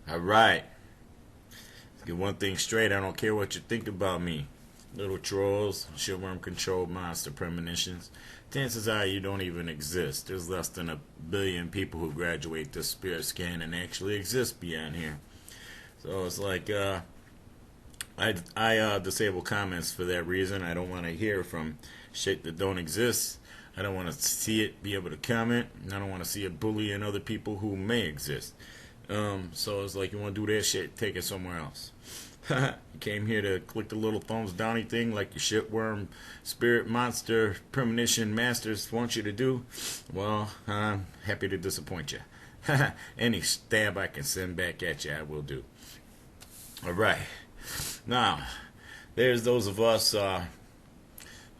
All right. Let's get one thing straight. I don't care what you think about me. Little trolls, shitworm controlled monster premonitions. Chances are you don't even exist. There's less than 1 billion people who graduate this spirit scan and actually exist beyond here. So it's like, I disable comments for that reason. I don't want to hear from shit that don't exist. I don't want to see it, be able to comment. I don't want to see it bullying other people who may exist. So it's like, you want to do that shit, take it somewhere else. You came here to click the little thumbs downy thing like your shitworm spirit monster premonition masters want you to do. Well, I'm happy to disappoint you. Any stab I can send back at you, I will do. All right. Now, there's those of us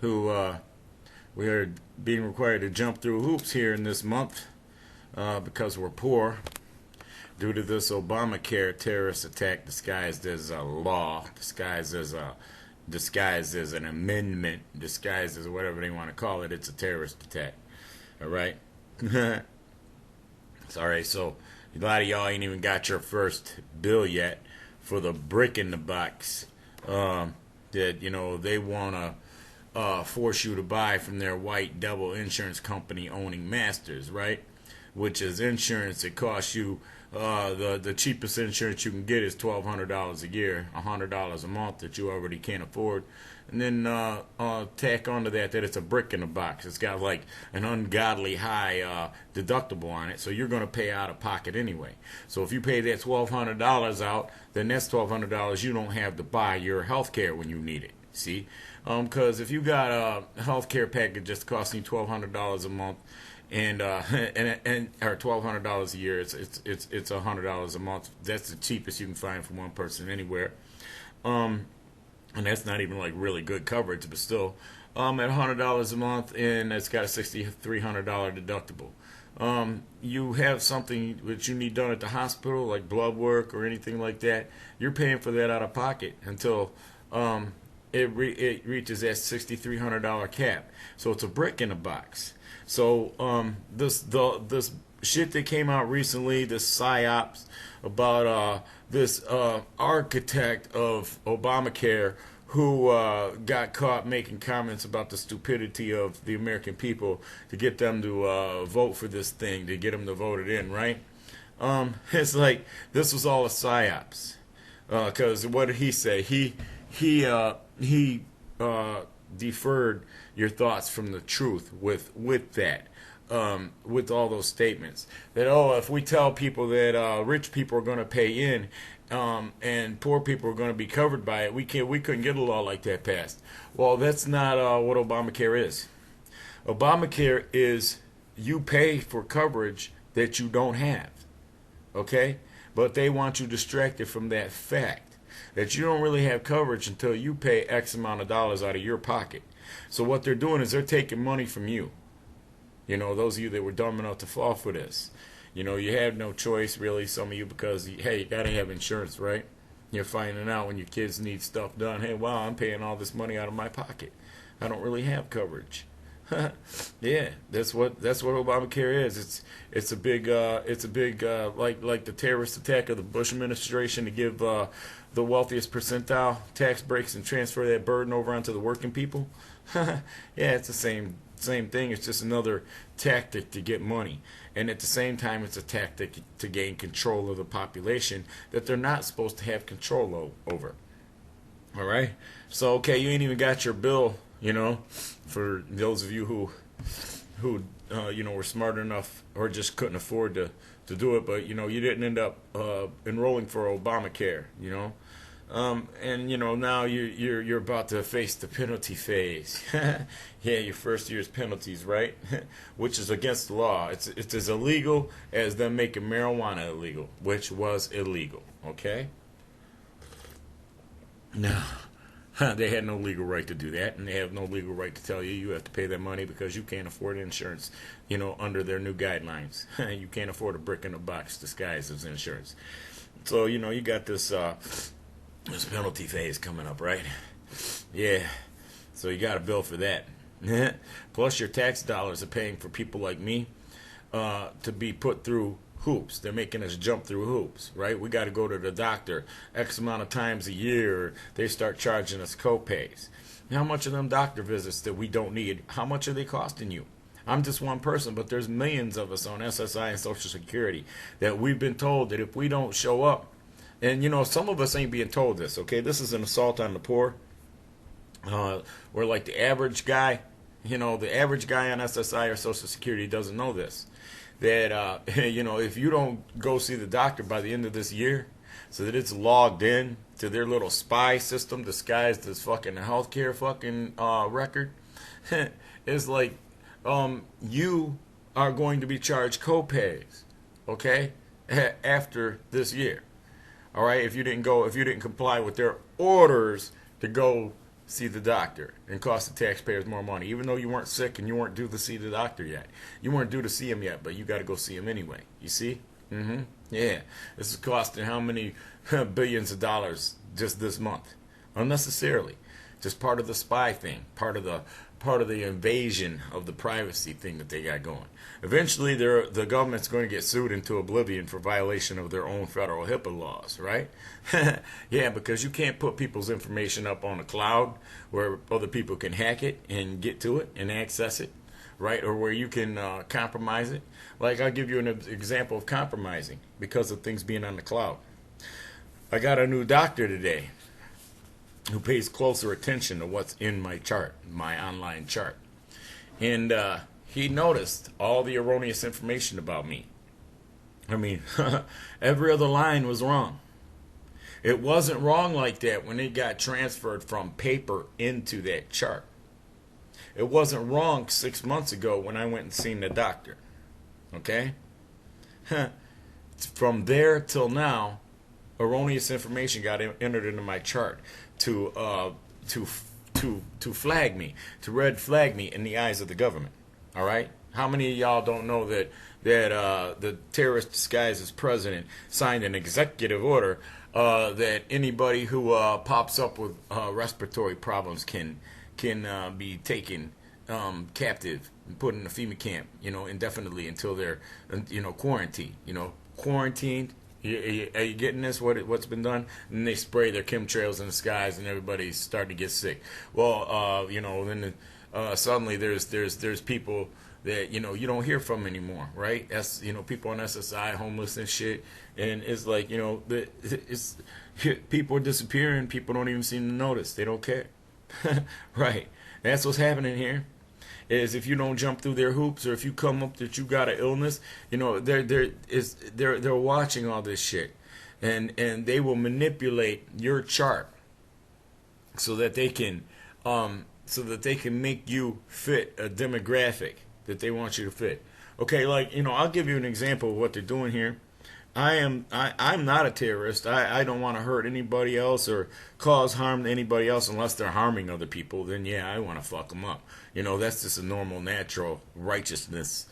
who we are being required to jump through hoops here in this month because we're poor due to this ObamaCare terrorist attack disguised as a law, disguised as an amendment, disguised as whatever they want to call it. It's a terrorist attack. All right. Sorry. So a lot of y'all ain't even got your first bill yet for the brick in the box that they want to force you to buy from their white devil insurance company owning masters, right? Which is insurance that costs you the cheapest insurance you can get is $1,200 a year, $100 a month that you already can't afford, and then tack onto that it's a brick in the box. It's got like an ungodly high deductible on it, so you're going to pay out of pocket anyway. So if you pay that $1,200 out, then that's $1,200 you don't have to buy your health care when you need it. See, because if you got a health care package that's costing you $1,200 a month, and or $1,200 a year, it's $100 a month. That's the cheapest you can find for one person anywhere. And that's not even like really good coverage, but still, at $100 a month, and it's got a $6,300 deductible. You have something that you need done at the hospital, like blood work or anything like that. You're paying for that out of pocket until it reaches that $6,300 cap. So it's a brick in a box. So this shit that came out recently, this psyops about this architect of Obamacare who got caught making comments about the stupidity of the American people to get them to vote for this thing, to get them to vote it in, right? It's like this was all a psyops. Because what did he say? He deferred your thoughts from the truth with that, with all those statements that, if we tell people that rich people are going to pay in and poor people are going to be covered by it, we couldn't get a law like that passed. Well, that's not what Obamacare is. Obamacare is you pay for coverage that you don't have, okay? But they want you distracted from that fact that you don't really have coverage until you pay X amount of dollars out of your pocket. So what they're doing is they're taking money from you. Those of you that were dumb enough to fall for this. You have no choice, really, some of you, because, hey, you got to have insurance, right? You're finding out when your kids need stuff done. Hey, wow, I'm paying all this money out of my pocket. I don't really have coverage. Yeah, that's what Obamacare is. It's a big like the terrorist attack of the Bush administration to give the wealthiest percentile tax breaks and transfer that burden over onto the working people. Yeah, it's the same thing. It's just another tactic to get money, and at the same time, it's a tactic to gain control of the population that they're not supposed to have control over. All right, so okay, you ain't even got your bill. For those of you who were smart enough or just couldn't afford to do it, but you didn't end up enrolling for Obamacare. And now you're about to face the penalty phase. Yeah, your first year's penalties, right? Which is against the law. It's as illegal as them making marijuana illegal, which was illegal. Okay. Now, they had no legal right to do that, and they have no legal right to tell you have to pay that money because you can't afford insurance, under their new guidelines. You can't afford a brick in a box disguised as insurance. So, you got this penalty phase coming up, right? Yeah. So you got a bill for that. Plus your tax dollars are paying for people like me to be put through hoops. They're making us jump through hoops, right? We got to go to the doctor X amount of times a year. They start charging us copays. How much of them doctor visits that we don't need, how much are they costing you? I'm just one person, but there's millions of us on SSI and Social Security that we've been told that if we don't show up, and some of us ain't being told this, okay? This is an assault on the poor. Where like the average guy, the average guy on SSI or Social Security doesn't know this. That, if you don't go see the doctor by the end of this year, so that it's logged in to their little spy system disguised as fucking healthcare fucking record, it's like, you are going to be charged copays, okay, after this year. All right, if you didn't comply with their orders to go see the doctor and cost the taxpayers more money, even though you weren't sick and you weren't due to see the doctor yet. You weren't due to see him yet, but you got to go see him anyway. You see? Yeah. This is costing how many billions of dollars just this month? Unnecessarily. Just part of the spy thing, part of the invasion of the privacy thing that they got going. Eventually, the government's going to get sued into oblivion for violation of their own federal HIPAA laws, right? Yeah, because you can't put people's information up on a cloud where other people can hack it and get to it and access it, right? Or where you can compromise it. Like, I'll give you an example of compromising because of things being on the cloud. I got a new doctor today who pays closer attention to what's in my chart, my online chart. And he noticed all the erroneous information about me. I mean, every other line was wrong. It wasn't wrong like that when it got transferred from paper into that chart. It wasn't wrong 6 months ago when I went and seen the doctor. Okay? From there till now, erroneous information got entered into my chart to flag me, to red flag me in the eyes of the government. All right? How many of y'all don't know that the terrorist disguised as president signed an executive order that anybody who pops up with respiratory problems can be taken captive and put in a FEMA camp, indefinitely until they're quarantined. Quarantined. Are you getting this? What's been done? And they spray their chemtrails in the skies, and everybody's starting to get sick. Well, then suddenly there's people that you don't hear from anymore, right? That's people on SSI, homeless and shit, and it's like it's people are disappearing. People don't even seem to notice. They don't care, right? That's what's happening here. Is if you don't jump through their hoops, or if you come up that you got an illness, they're watching all this shit, and they will manipulate your chart so that they can make you fit a demographic that they want you to fit. Okay, like I'll give you an example of what they're doing here. I'm not a terrorist. I don't want to hurt anybody else or cause harm to anybody else unless they're harming other people. Then yeah, I want to fuck them up. That's just a normal, natural righteousness,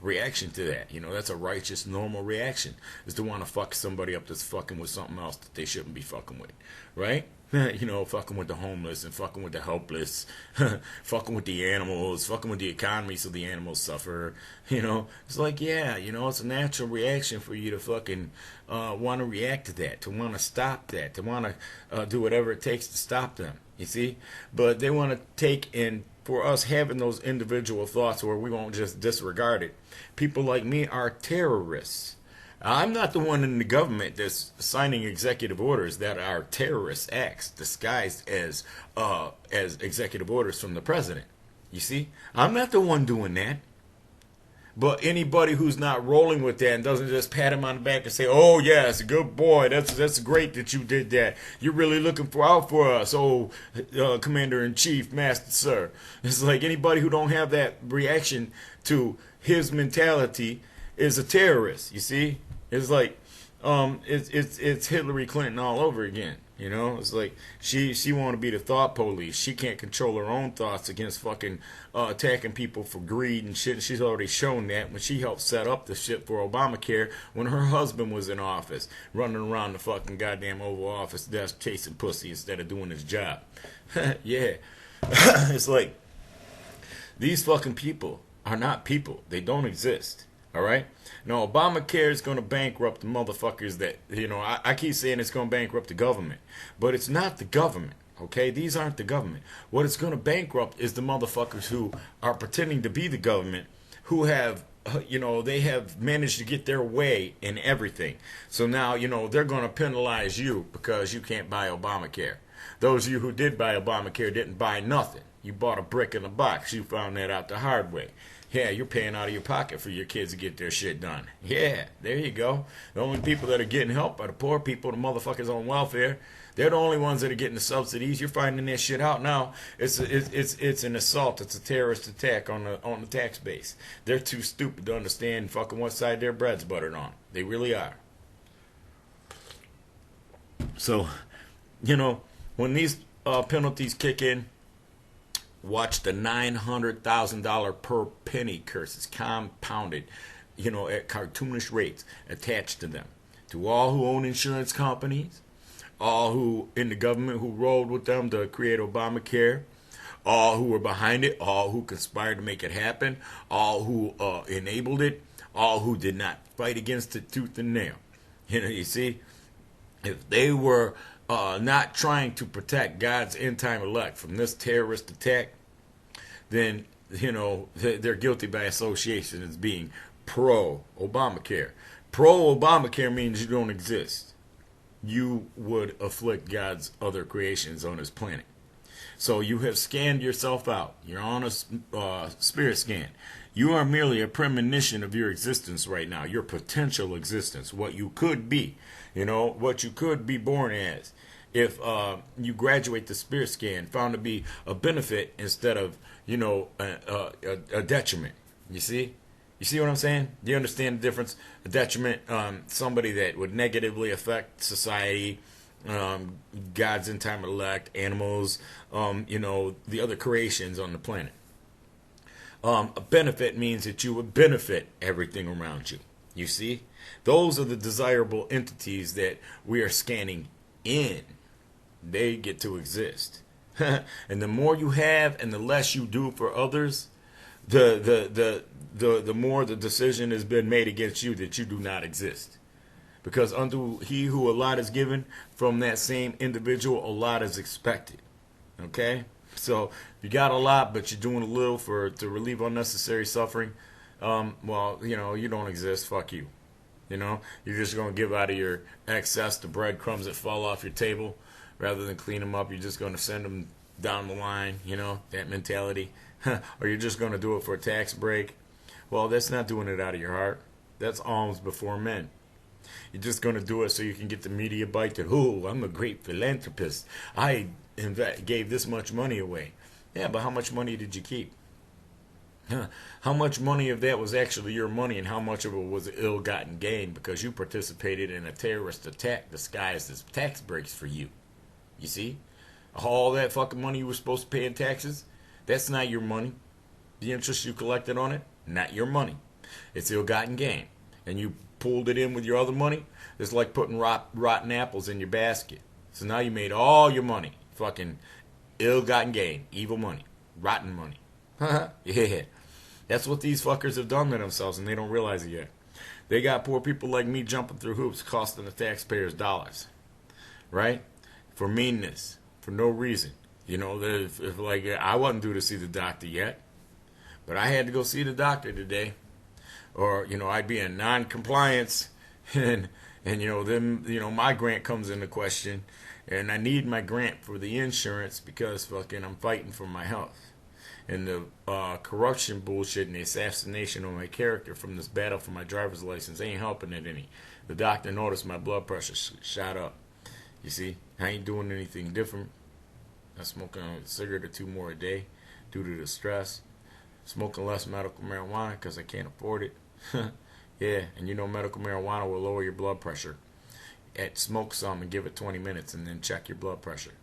reaction to that. That's a righteous, normal reaction is to want to fuck somebody up that's fucking with something else that they shouldn't be fucking with, right? Fucking with the homeless and fucking with the helpless, fucking with the animals, fucking with the economy so the animals suffer. It's like, yeah, it's a natural reaction for you to fucking want to react to that, to want to stop that, to want to do whatever it takes to stop them, you see? But they want to take in, for us having those individual thoughts where we won't just disregard it. People like me are terrorists. I'm not the one in the government that's signing executive orders that are terrorist acts disguised as executive orders from the president. You see? I'm not the one doing that. But anybody who's not rolling with that and doesn't just pat him on the back and say, "Oh yes, good boy, that's great that you did that. You're really looking out for us, Commander-in-Chief, Master Sir." It's like anybody who don't have that reaction to his mentality is a terrorist. You see? It's like it's Hillary Clinton all over again. It's like she want to be the thought police. She can't control her own thoughts against fucking attacking people for greed and shit. And she's already shown that when she helped set up the shit for ObamaCare when her husband was in office, running around the fucking goddamn Oval Office desk chasing pussy instead of doing his job. Yeah, it's like these fucking people are not people. They don't exist. All right. Now, Obamacare is going to bankrupt the motherfuckers that, I keep saying it's going to bankrupt the government, but it's not the government. Okay, these aren't the government. What it's going to bankrupt is the motherfuckers who are pretending to be the government, who have, they have managed to get their way in everything. So now, they're going to penalize you because you can't buy Obamacare. Those of you who did buy Obamacare didn't buy nothing. You bought a brick in a box. You found that out the hard way. Yeah, you're paying out of your pocket for your kids to get their shit done. Yeah, there you go. The only people that are getting help are the poor people, the motherfuckers on welfare. They're the only ones that are getting the subsidies. You're finding that shit out now. It's an assault. It's a terrorist attack on the tax base. They're too stupid to understand fucking what side their bread's buttered on. They really are. So, when these penalties kick in, watch the $900,000 per penny curses compounded, at cartoonish rates attached to them. To all who own insurance companies, all who in the government who rolled with them to create Obamacare, all who were behind it, all who conspired to make it happen, all who enabled it, all who did not fight against it tooth and nail. You see, if they were not trying to protect God's end-time elect from this terrorist attack, then, they're guilty by association as being pro-Obamacare. Pro-Obamacare means you don't exist. You would afflict God's other creations on his planet. So you have scanned yourself out. You're on a spirit scan. You are merely a premonition of your existence right now, your potential existence, what you could be, what you could be born as. If you graduate the spirit scan, found to be a benefit instead of, a detriment. You see? You see what I'm saying? Do you understand the difference? A detriment, somebody that would negatively affect society, God's end-time elect, animals, the other creations on the planet. A benefit means that you would benefit everything around you. You see? Those are the desirable entities that we are scanning in. They get to exist. And the more you have and the less you do for others, the more the decision has been made against you that you do not exist. Because unto he who a lot is given, from that same individual a lot is expected. Okay? So if you got a lot but you're doing a little to relieve unnecessary suffering, you don't exist. Fuck you. You're just going to give out of your excess the breadcrumbs that fall off your table. Rather than clean them up, you're just going to send them down the line, that mentality. Or you're just going to do it for a tax break. Well, that's not doing it out of your heart. That's alms before men. You're just going to do it so you can get the media bite that, oh, I'm a great philanthropist. I gave this much money away. Yeah, but how much money did you keep? How much money of that was actually your money and how much of it was ill-gotten gain because you participated in a terrorist attack disguised as tax breaks for you? You see? All that fucking money you were supposed to pay in taxes, that's not your money. The interest you collected on it, not your money. It's ill-gotten gain. And you pulled it in with your other money. It's like putting rotten apples in your basket. So now you made all your money. Fucking ill-gotten gain. Evil money. Rotten money. Yeah. That's what these fuckers have done to themselves and they don't realize it yet. They got poor people like me jumping through hoops costing the taxpayers dollars. Right? For meanness, for no reason. If I wasn't due to see the doctor yet, but I had to go see the doctor today, or I'd be in non-compliance, and then my grant comes into question, and I need my grant for the insurance because I'm fighting for my health, and the corruption bullshit and the assassination of my character from this battle for my driver's license ain't helping it any. The doctor noticed my blood pressure shot up. You see, I ain't doing anything different. I'm smoking a cigarette or two more a day due to the stress. Smoking less medical marijuana because I can't afford it. Yeah, and medical marijuana will lower your blood pressure. Smoke some and give it 20 minutes and then check your blood pressure.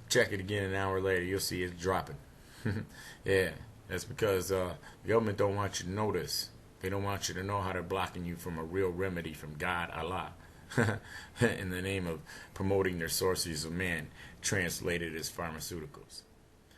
Check it again an hour later, you'll see it's dropping. Yeah, that's because the government don't want you to know this. They don't want you to know how they're blocking you from a real remedy from God, Allah. In the name of promoting their sorceries of man, translated as pharmaceuticals.